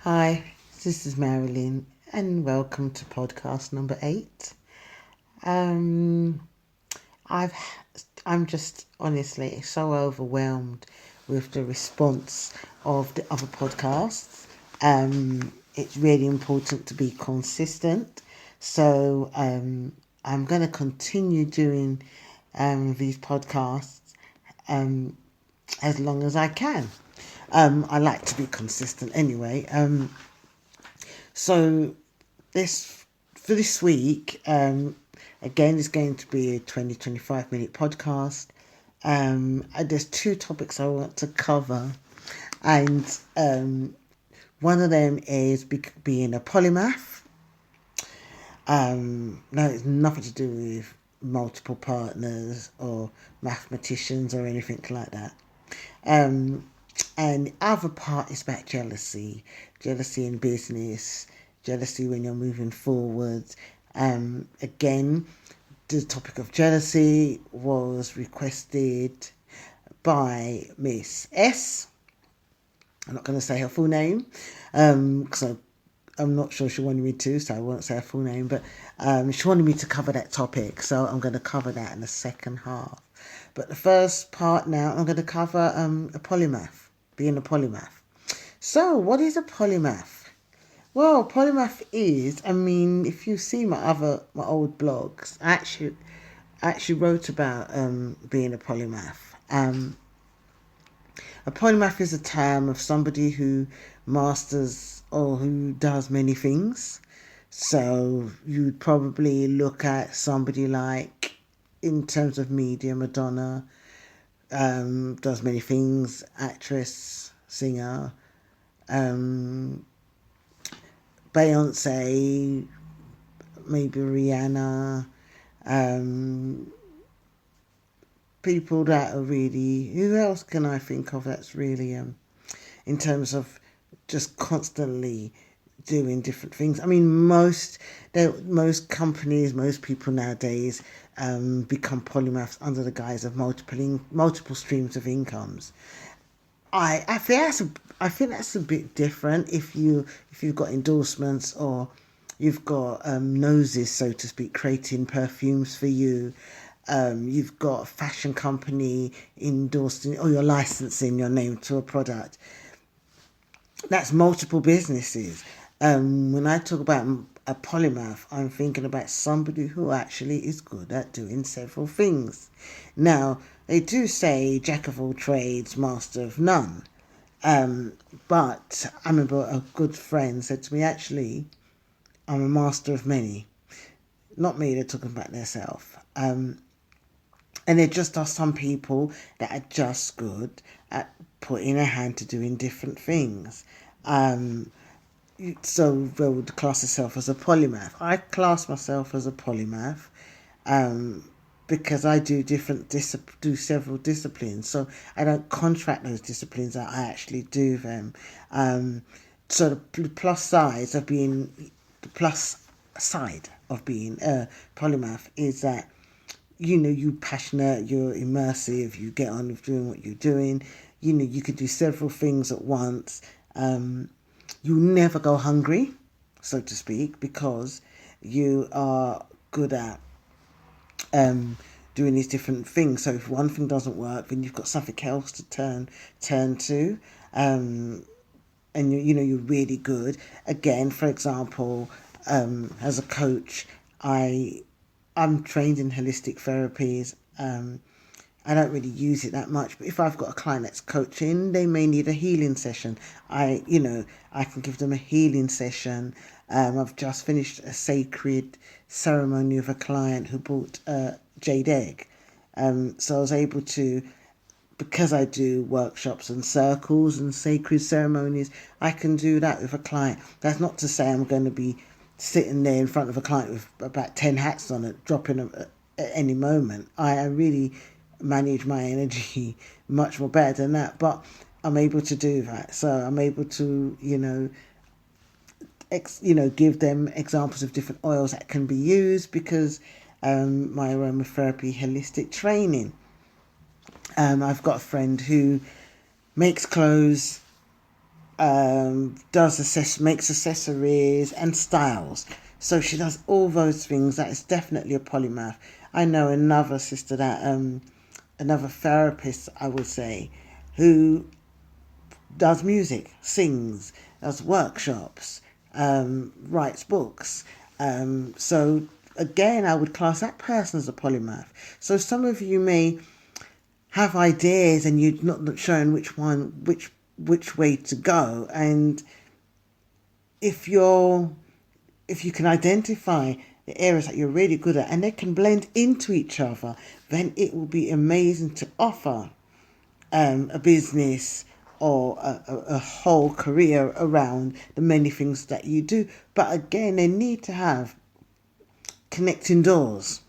Hi, this is Marilyn, and welcome to podcast number 8. Um, I've I'm just honestly so overwhelmed with the response of the other podcasts. It's really important to be consistent, so I'm going to continue doing these podcasts um, as long as I can. I like to be consistent anyway. So this for this week, again, is going to be a 25 minute podcast. There's two topics I want to cover, and one of them is being a polymath. No, it's nothing to do with multiple partners or mathematicians or anything like that. Um, and the other part is about jealousy in business, jealousy when you're moving forward. Again, the topic of jealousy was requested by Miss S. I'm not going to say her full name because I'm not sure she wanted me to, so I won't say her full name. But she wanted me to cover that topic, so I'm going to cover that in the second half. But the first part now, I'm going to cover a polymath, being a polymath. So, what is a polymath? Well, polymath is, if you see my old blogs, I actually wrote about being a polymath. A polymath is a term of somebody who masters or who does many things. So you'd probably look at somebody like, in terms of media, Madonna, does many things, actress, singer, Beyonce, maybe Rihanna, um, people that are really, who else can I think of that's really, in terms of just constantly doing different things. Most companies, most people nowadays become polymaths under the guise of multiple streams of incomes. I think that's a bit different if you've got endorsements or you've got noses, so to speak, creating perfumes for you. You've got a fashion company endorsing or you're licensing your name to a product. That's multiple businesses. When I talk about a polymath, I'm thinking about somebody who actually is good at doing several things. Now, they do say jack of all trades, master of none. Um, but I remember a good friend said to me, actually, I'm a master of many. Not me, they're talking about themselves. And there just are some people that are just good at putting a hand to doing different things. Um, so they would class themselves as a polymath. I class myself as a polymath because I do several disciplines. So I don't contract those disciplines out. I actually do them. So the plus side of being a polymath is that you're passionate, you're immersive, you get on with doing what you're doing. You can do several things at once. You never go hungry, so to speak, because you are good at doing these different things. So if one thing doesn't work, then you've got something else to turn to, and you're really good. Again, for example, as a coach, I'm trained in holistic therapies. I don't really use it that much, but if I've got a client that's coaching, they may need a healing session. I can give them a healing session. I've just finished a sacred ceremony with a client who bought a jade egg. So I was able to, because I do workshops and circles and sacred ceremonies, I can do that with a client. That's not to say I'm going to be sitting there in front of a client with about 10 hats on it, dropping them at any moment. I really manage my energy much more better than that, but I'm able to do that. So I'm able to, give them examples of different oils that can be used because my aromatherapy holistic training. I've got a friend who makes clothes makes accessories and styles. So she does all those things. That is definitely a polymath. I know another sister that another therapist, I would say, who does music, sings, does workshops, writes books. So again, I would class that person as a polymath. So some of you may have ideas and you're not showing which way to go. And if you can identify the areas that you're really good at and they can blend into each other, then it will be amazing to offer a business or a whole career around the many things that you do. But again, they need to have connecting doors.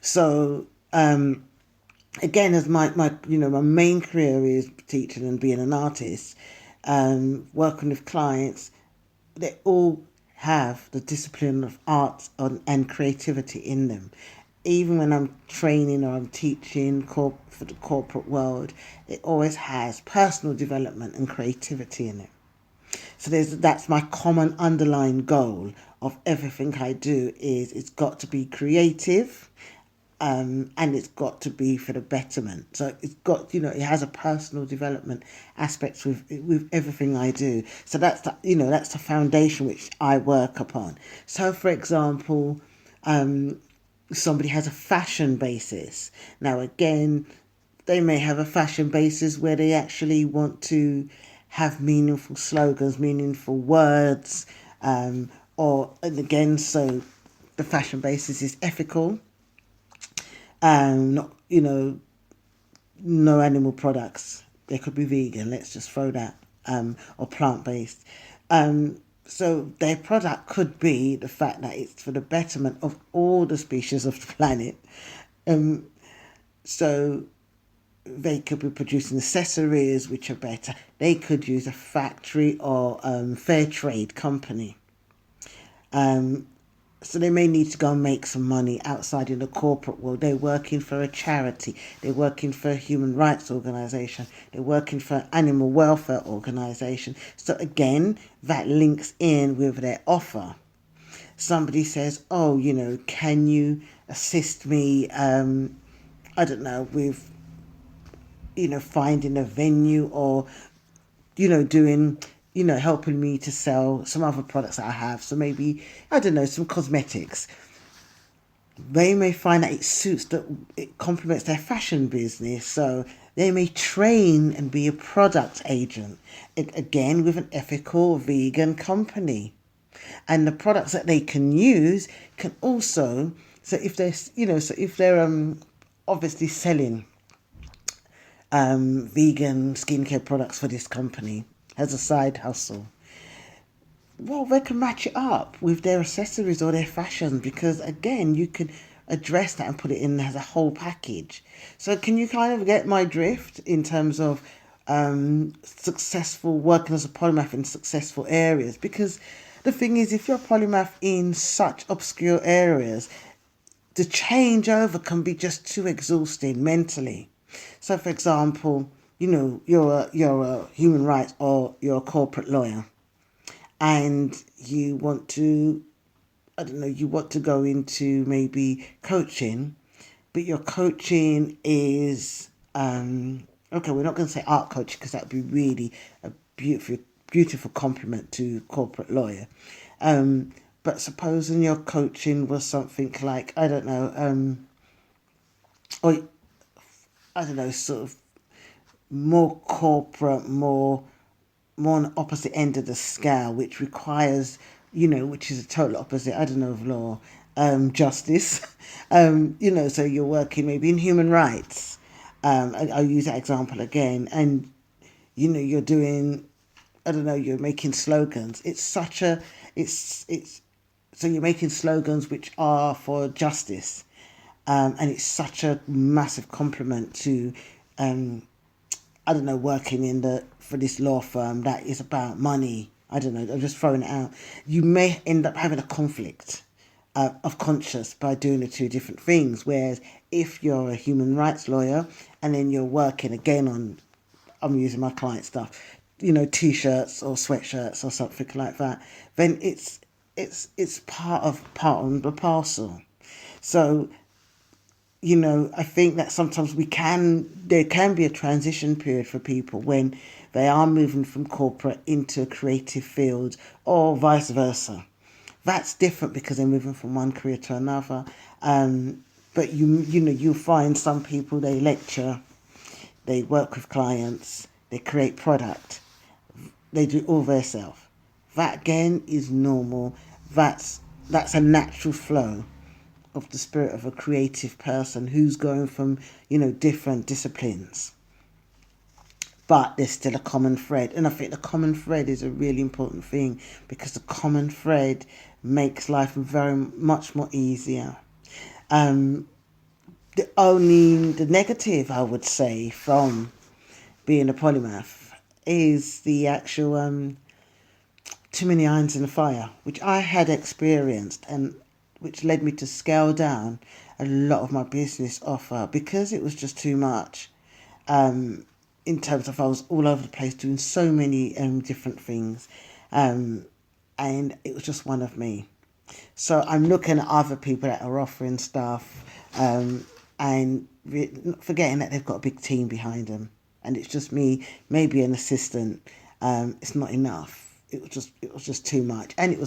So again, as my main career is teaching and being an artist, working with clients, they all have the discipline of art and creativity in them. Even when I'm training or I'm teaching for the corporate world, it always has personal development and creativity in it. So that's my common underlying goal of everything I do is it's got to be creative, and it's got to be for the betterment. So it's got, it has a personal development aspect with everything I do. So that's the foundation which I work upon. So for example, somebody has a fashion basis. Now again, they may have a fashion basis where they actually want to have meaningful slogans, meaningful words, and again, so the fashion basis is ethical. Not, no animal products. They could be vegan. Let's just throw that, or plant-based. So their product could be the fact that it's for the betterment of all the species of the planet. So they could be producing accessories which are better. They could use a factory or fair trade company. So they may need to go and make some money outside in the corporate world. They're working for a charity. They're working for a human rights organisation. They're working for an animal welfare organisation. So again, that links in with their offer. Somebody says, oh, can you assist me, with, finding a venue or, doing helping me to sell some other products that I have. So maybe, some cosmetics. They may find that it complements their fashion business. So they may train and be a product agent, again, with an ethical vegan company. And the products that they can use can also, if they're obviously selling vegan skincare products for this company as a side hustle, well, they can match it up with their accessories or their fashion, because again, you can address that and put it in as a whole package. So can you kind of get my drift in terms of successful working as a polymath in successful areas? Because the thing is, if you're a polymath in such obscure areas, the changeover can be just too exhausting mentally. So for example, you're a human rights or you're a corporate lawyer, and you want to go into maybe coaching, but your coaching is okay, we're not going to say art coaching because that would be really a beautiful compliment to corporate lawyer. But supposing your coaching was something like, sort of more corporate, more on the opposite end of the scale, which requires, which is a total opposite, of law, justice. So you're working maybe in human rights. I'll use that example again. And, you're doing, you're making slogans. So you're making slogans which are for justice. And it's such a massive compliment to, working for this law firm that is about money. I'm just throwing it out. You may end up having a conflict of conscience by doing the two different things. Whereas if you're a human rights lawyer and then you're working again on, I'm using my client stuff, t-shirts or sweatshirts or something like that, then it's part of the parcel. So, I think that sometimes there can be a transition period for people when they are moving from corporate into a creative field, or vice versa. That's different because they're moving from one career to another. But you'll find some people, they lecture, they work with clients, they create product, they do all themselves. That again is normal. That's a natural flow of the spirit of a creative person who's going from different disciplines. But there's still a common thread, and I think the common thread is a really important thing, because the common thread makes life very much more easier. The negative, I would say, from being a polymath is the actual too many irons in the fire, which I had experienced, and which led me to scale down a lot of my business offer because it was just too much. In terms of, I was all over the place doing so many different things, and it was just one of me. So I'm looking at other people that are offering stuff, and forgetting that they've got a big team behind them, and it's just me, maybe an assistant. It's not enough. It was just too much, and it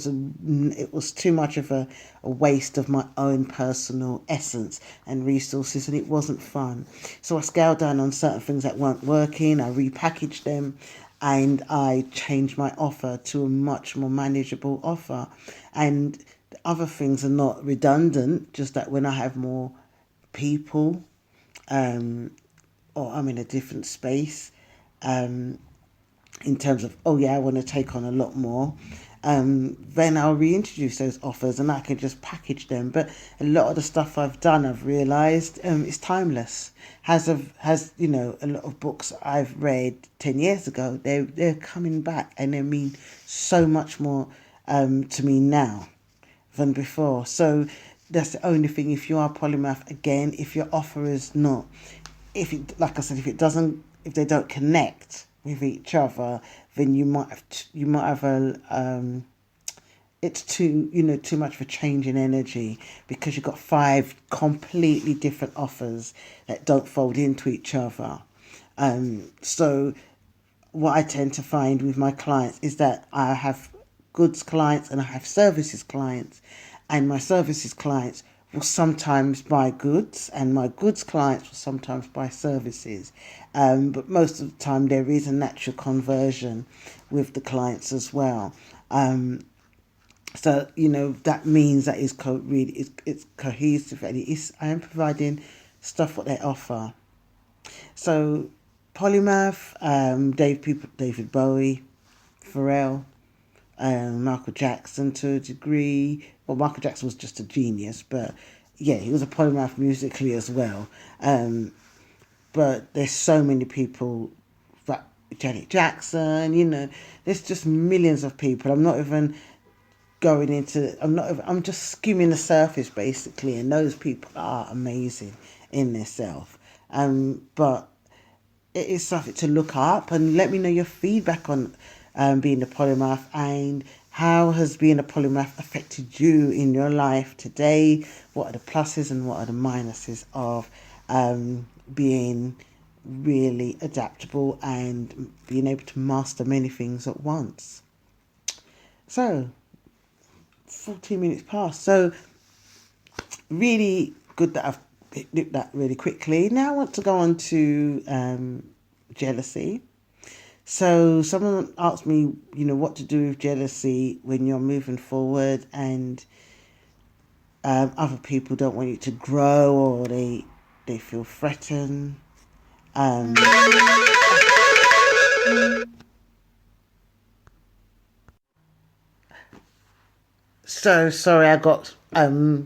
was too much of a waste of my own personal essence and resources, and it wasn't fun. So I scaled down on certain things that weren't working. I repackaged them, and I changed my offer to a much more manageable offer. And the other things are not redundant, just that when I have more people, or I'm in a different space, in terms of, oh yeah, I want to take on a lot more, then I'll reintroduce those offers and I can just package them. But a lot of the stuff I've done, I've realised, is timeless. Has a lot of books I've read 10 years ago, they're coming back, and they mean so much more to me now than before. So that's the only thing. If you are polymath, again, if your offer is not, like I said, if they don't connect with each other, then you might have it's too much of a change in energy, because you've got 5 completely different offers that don't fold into each other. So what I tend to find with my clients is that I have goods clients and I have services clients, and my services clients will sometimes buy goods, and my goods clients will sometimes buy services. But most of the time there is a natural conversion with the clients as well. So that means that it's cohesive, and I am providing stuff what they offer. So Polymath, David Bowie, Pharrell, Michael Jackson to a degree. Well, Michael Jackson was just a genius, but yeah, he was a polymath musically as well. But there's so many people, Janet Jackson, there's just millions of people. I'm not even going into, I'm just skimming the surface basically, and those people are amazing in themselves. But it is something to look up, and let me know your feedback on being a polymath, and how has being a polymath affected you in your life today. What are the pluses and what are the minuses of being really adaptable and being able to master many things at once. So 14 minutes past, so really good that I've looked that really quickly. Now I want to go on to jealousy. So someone asked me, what to do with jealousy when you're moving forward, and other people don't want you to grow, or they feel threatened. So sorry, I got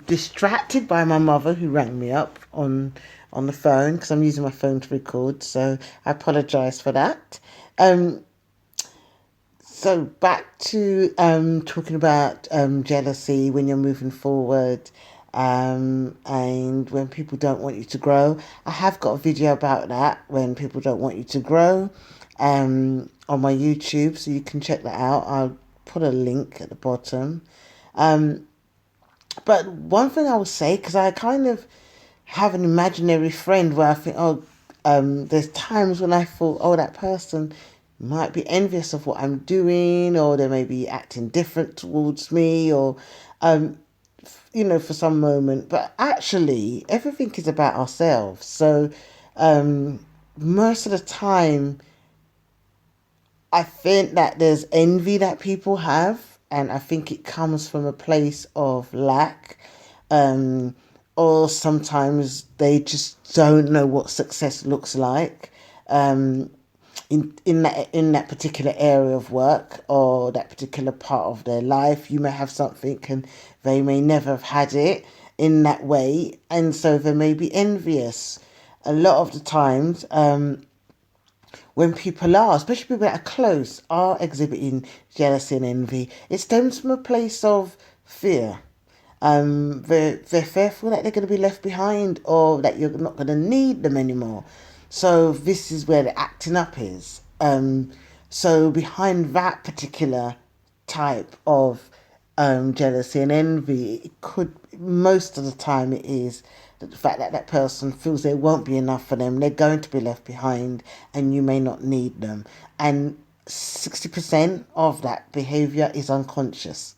distracted by my mother, who rang me up on the phone, because I'm using my phone to record. So I apologise for that. So back to talking about jealousy when you're moving forward, and when people don't want you to grow. I have got a video about that, when people don't want you to grow, on my YouTube, so you can check that out. I'll put a link at the bottom. Um, but one thing I would say, because I kind of have an imaginary friend where I think, there's times when I thought, oh, that person might be envious of what I'm doing, or they may be acting different towards me, or, um, for some moment. But actually, everything is about ourselves. So, most of the time, I think that there's envy that people have, and I think it comes from a place of lack, um, or sometimes they just don't know what success looks like, um, in that particular area of work or that particular part of their life. You may have something, and they may never have had it in that way, and so they may be envious. A lot of the times, when people are, especially people that are close, are exhibiting jealousy and envy, it stems from a place of fear. They're fearful that they're going to be left behind, or that you're not going to need them anymore. So this is where the acting up is. So behind that particular type of jealousy and envy, it could, most of the time it is the fact that that person feels there won't be enough for them, they're going to be left behind, and you may not need them. And 60% of that behavior is unconscious.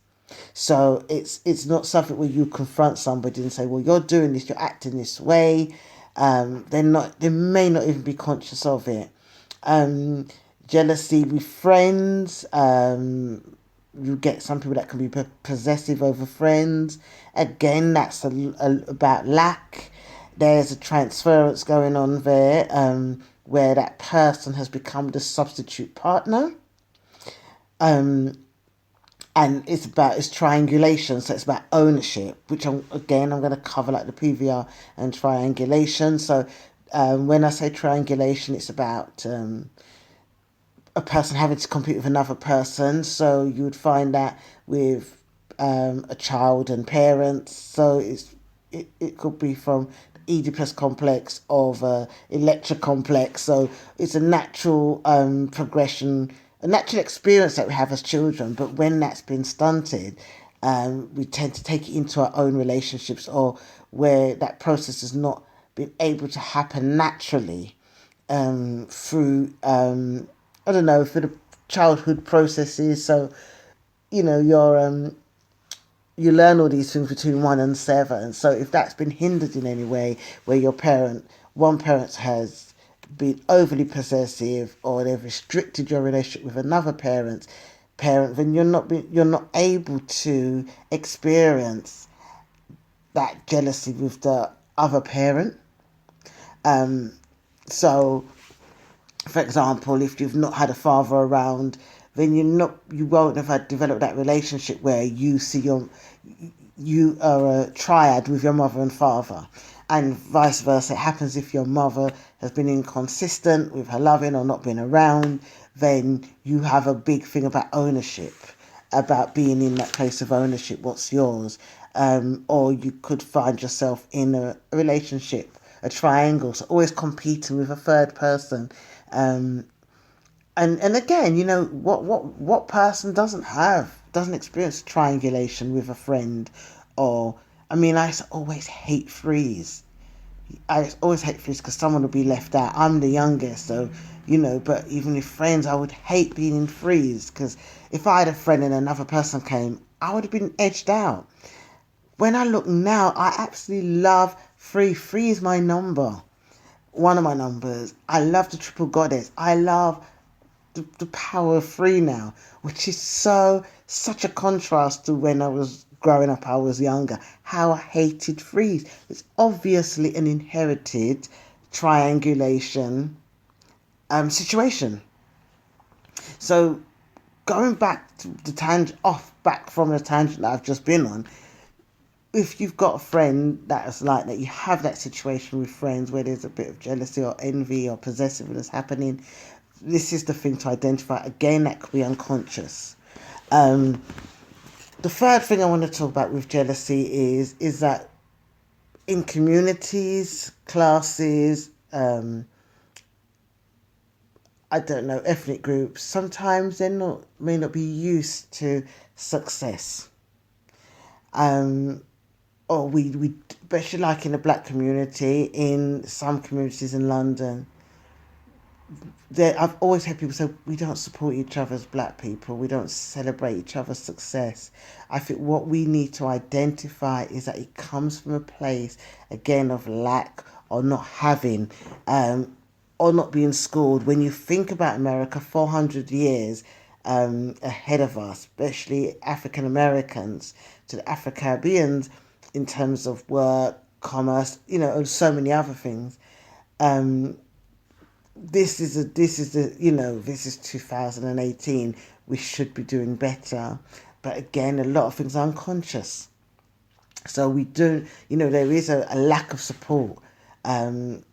So it's not something where you confront somebody and say, well, you're doing this, you're acting this way. They may not even be conscious of it. um, Jealousy with friends. You get some people that can be possessive over friends. Again, that's about lack. There's a transference going on there, where that person has become the substitute partner. Um, and it's triangulation, so it's about ownership, which I'm going to cover, like the PVR and triangulation. So when I say triangulation, it's about a person having to compete with another person. So you would find that with a child and parents. So it could be from Oedipus complex of Electra complex. So it's a natural progression, a natural experience that we have as children. But when that's been stunted, we tend to take it into our own relationships, or where that process has not been able to happen naturally, through I don't know, for the childhood processes. So you learn all these things between 1 and 7. So if that's been hindered in any way, where one parent has been overly possessive, or they've restricted your relationship with another parent, then you're not able to experience that jealousy with the other parent. So, for example, if you've not had a father around, then you won't have developed that relationship where you are a triad with your mother and father, and vice versa. It happens if your mother has been inconsistent with her loving or not being around, then you have a big thing about ownership, about being in that place of ownership, what's yours. Or you could find yourself in a relationship, a triangle, so always competing with a third person. um, and again, what person doesn't experience triangulation with a friend? Or, I mean, I always hate threes. I always hate threes because someone will be left out. I'm the youngest, so but even with friends, I would hate being in threes, because if I had a friend and another person came, I would have been edged out. When I look now, I absolutely love three. Three is my number, one of my numbers. I love the triple goddess. I love the power of three now, which is such a contrast to when I was growing up. I was younger. How I hated threes. It's obviously an inherited triangulation situation. So going back to the back from the tangent that I've just been on, if you've got a friend that's like that, you have that situation with friends where there's a bit of jealousy or envy or possessiveness happening, this is the thing to identify. Again, that could be unconscious. Um, the third thing I want to talk about with jealousy is that in communities, classes, I don't know, ethnic groups, sometimes may not be used to success. Or we especially like in the black community, in some communities in London, I've always had people say we don't support each other as black people. We don't celebrate each other's success. I think what we need to identify is that it comes from a place again of lack or not having, or not being schooled. When you think about America, 400 years ahead of us, especially African Americans to the Afro Caribbeans, in terms of work, commerce, and so many other things. This is 2018. We should be doing better, but again, a lot of things are unconscious. So we do, there is a lack of support. And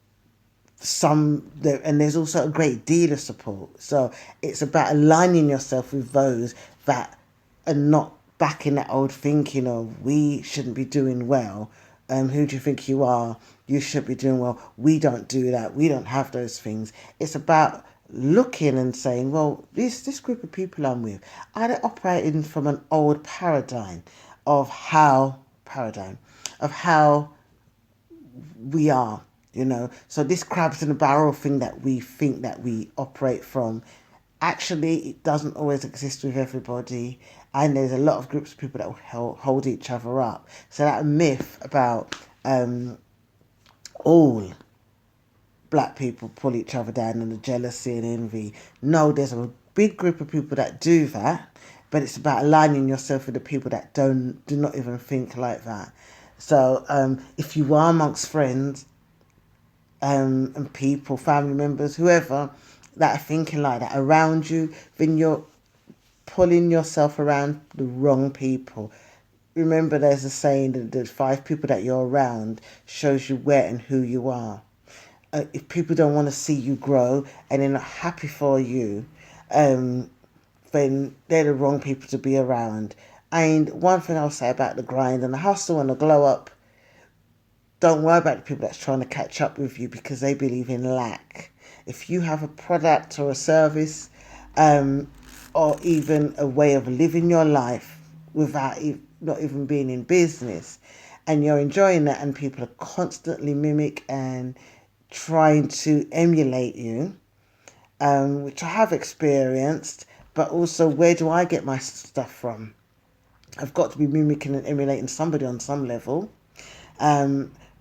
there's also a great deal of support. So it's about aligning yourself with those that are not back in that old thinking of we shouldn't be doing well. Who do you think you are? You should be doing well. We don't do that. We don't have those things. It's about looking and saying, well, this group of people I'm with, are they operating from an old paradigm of how we are, So this crabs in a barrel thing that we think that we operate from, actually, it doesn't always exist with everybody. And there's a lot of groups of people that will hold each other up. So that myth about all black people pull each other down and the jealousy and envy. No, there's a big group of people that do that, but it's about aligning yourself with the people that do not even think like that. So if you are amongst friends and people, family members, whoever, that are thinking like that around you, then you're pulling yourself around the wrong people. Remember, there's a saying that the 5 people that you're around shows you where and who you are. If people don't want to see you grow and they're not happy for you, then they're the wrong people to be around. And one thing I'll say about the grind and the hustle and the glow up, don't worry about the people that's trying to catch up with you because they believe in lack. If you have a product or a service, or even a way of living your life without not even being in business, and you're enjoying that, and people are constantly mimic and trying to emulate you, which I have experienced, but also where do I get my stuff from? I've got to be mimicking and emulating somebody on some level.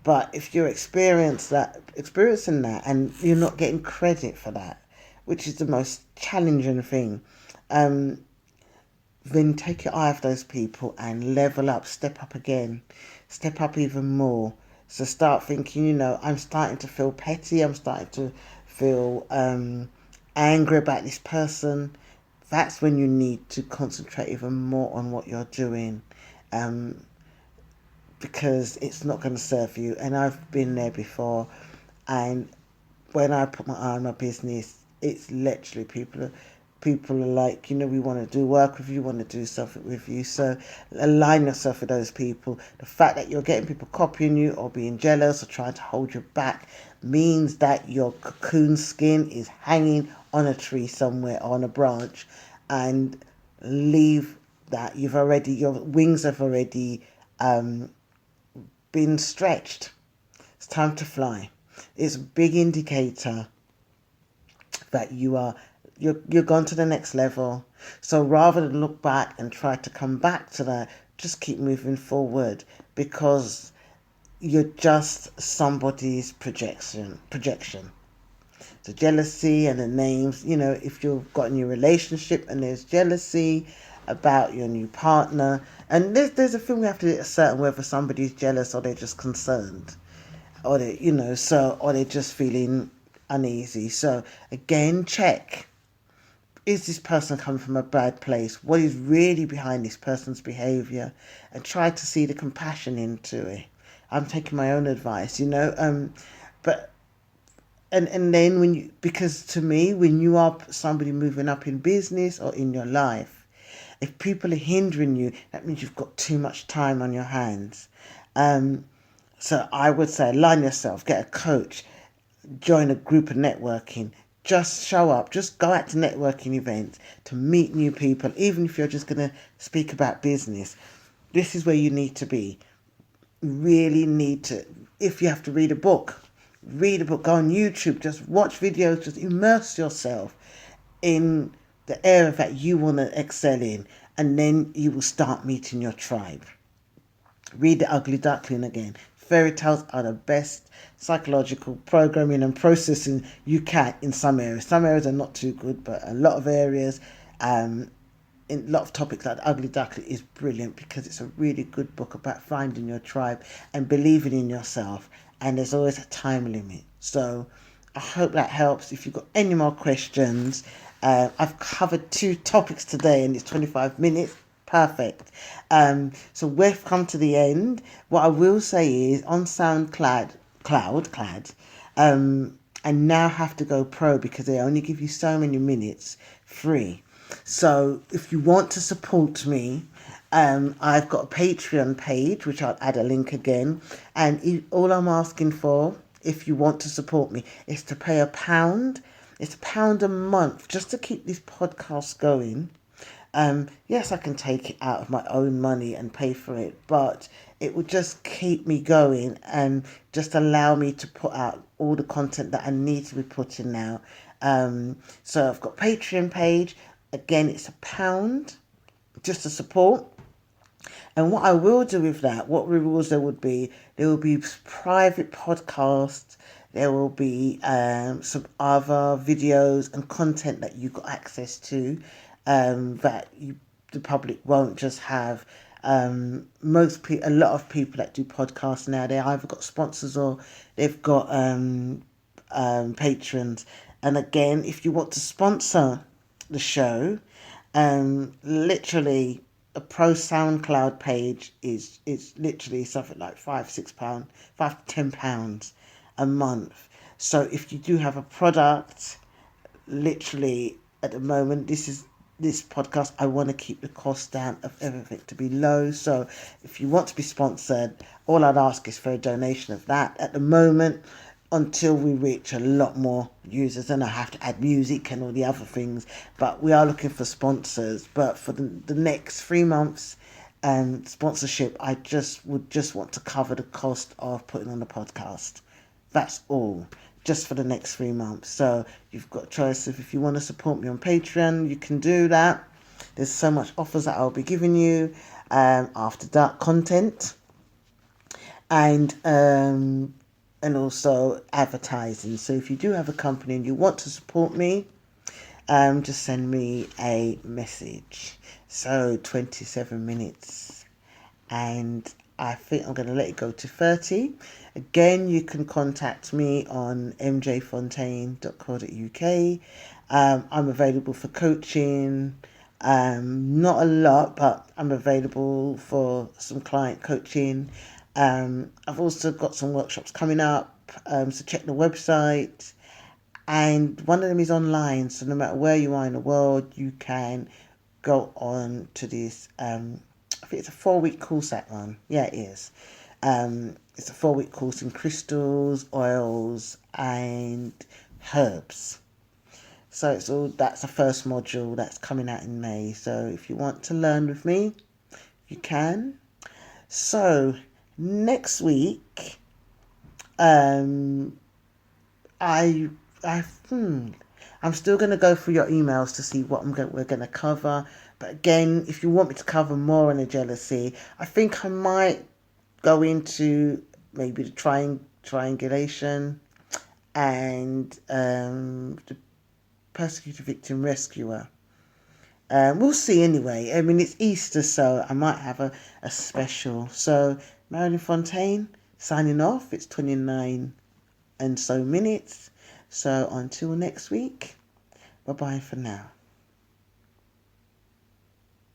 But if you're experiencing that and you're not getting credit for that, which is the most challenging thing, then take your eye off those people and level up, step up again, step up even more. So start thinking, I'm starting to feel petty, I'm starting to feel angry about this person. That's when you need to concentrate even more on what you're doing, because it's not going to serve you. And I've been there before, and when I put my eye on my business, it's literally people are like, we want to do work with you, want to do something with you. So align yourself with those people. The fact that you're getting people copying you or being jealous or trying to hold you back means that your cocoon skin is hanging on a tree somewhere or on a branch, and leave that. Your wings have already been stretched. It's time to fly. It's a big indicator that you're gone to the next level. So rather than look back and try to come back to that, just keep moving forward, because you're just somebody's projection. The jealousy and the names, if you've got a new relationship and there's jealousy about your new partner, and there's a thing we have to ascertain whether somebody's jealous or they're just concerned, or or they're just feeling uneasy. So again, check. Is this person coming from a bad place? What is really behind this person's behaviour? And try to see the compassion into it. I'm taking my own advice, but and then because to me, when you are somebody moving up in business or in your life, if people are hindering you, that means you've got too much time on your hands. So I would say align yourself, get a coach, join a group of networking, just show up. Just go out to networking events to meet new people, even if you're just going to speak about business. This is where you need to be. You really need to. If you have to read a book, go on YouTube, just watch videos, just immerse yourself in the area that you want to excel in, and then you will start meeting your tribe. Read The Ugly Duckling again. Fairy tales are the best psychological programming and processing you can in some areas. Some areas are not too good, but a lot of areas, in a lot of topics like The Ugly Duckling is brilliant because it's a really good book about finding your tribe and believing in yourself. And there's always a time limit. So I hope that helps. If you've got any more questions, I've covered 2 topics today and it's 25 minutes. Perfect. So we've come to the end. What I will say is on SoundCloud, I now have to go pro because they only give you so many minutes free. So if you want to support me, I've got a Patreon page, which I'll add a link again. And all I'm asking for, if you want to support me, is to pay £1. It's £1 a month just to keep this podcast going. Yes, I can take it out of my own money and pay for it, but it will just keep me going and just allow me to put out all the content that I need to be putting now. So I've got Patreon page. Again, it's £1 just to support. And what I will do with that, what rewards there will be private podcasts. There will be some other videos and content that you got access to. That the public won't just have. A lot of people that do podcasts now, they either got sponsors or they've got patrons. And again, if you want to sponsor the show, literally a pro SoundCloud page is literally something like £5 to £10 a month. So if you do have a product, literally at the moment, this podcast, I want to keep the cost down of everything to be low. So if you want to be sponsored, all I'd ask is for a donation of that at the moment until we reach a lot more users. And I have to add music and all the other things. But we are looking for sponsors. But for the next 3 months sponsorship, I would just want to cover the cost of putting on the podcast. That's all. Just for the next 3 months. So you've got choice of if you want to support me on Patreon, you can do that. There's so much offers that I'll be giving you, after dark content, and also advertising. So if you do have a company and you want to support me, just send me a message. So 27 minutes, and I think I'm going to let it go to 30. Again, you can contact me on mjfontaine.co.uk. I'm available for coaching. Not a lot, but I'm available for some client coaching. I've also got some workshops coming up, so check the website. And one of them is online, so no matter where you are in the world, you can go on to this. I think it's a 4-week course, that one. Yeah, it is. It's a 4-week course in crystals, oils, and herbs. So that's the first module that's coming out in May. So if you want to learn with me, you can. So next week, I'm still going to go through your emails to see what we're going to cover. But again, if you want me to cover more on the jealousy, I think I might go into maybe the triangulation and the persecuted victim rescuer. We'll see anyway. I mean, it's Easter, so I might have a special. So Mjfontaine signing off. It's 29 and so minutes. So until next week, bye-bye for now.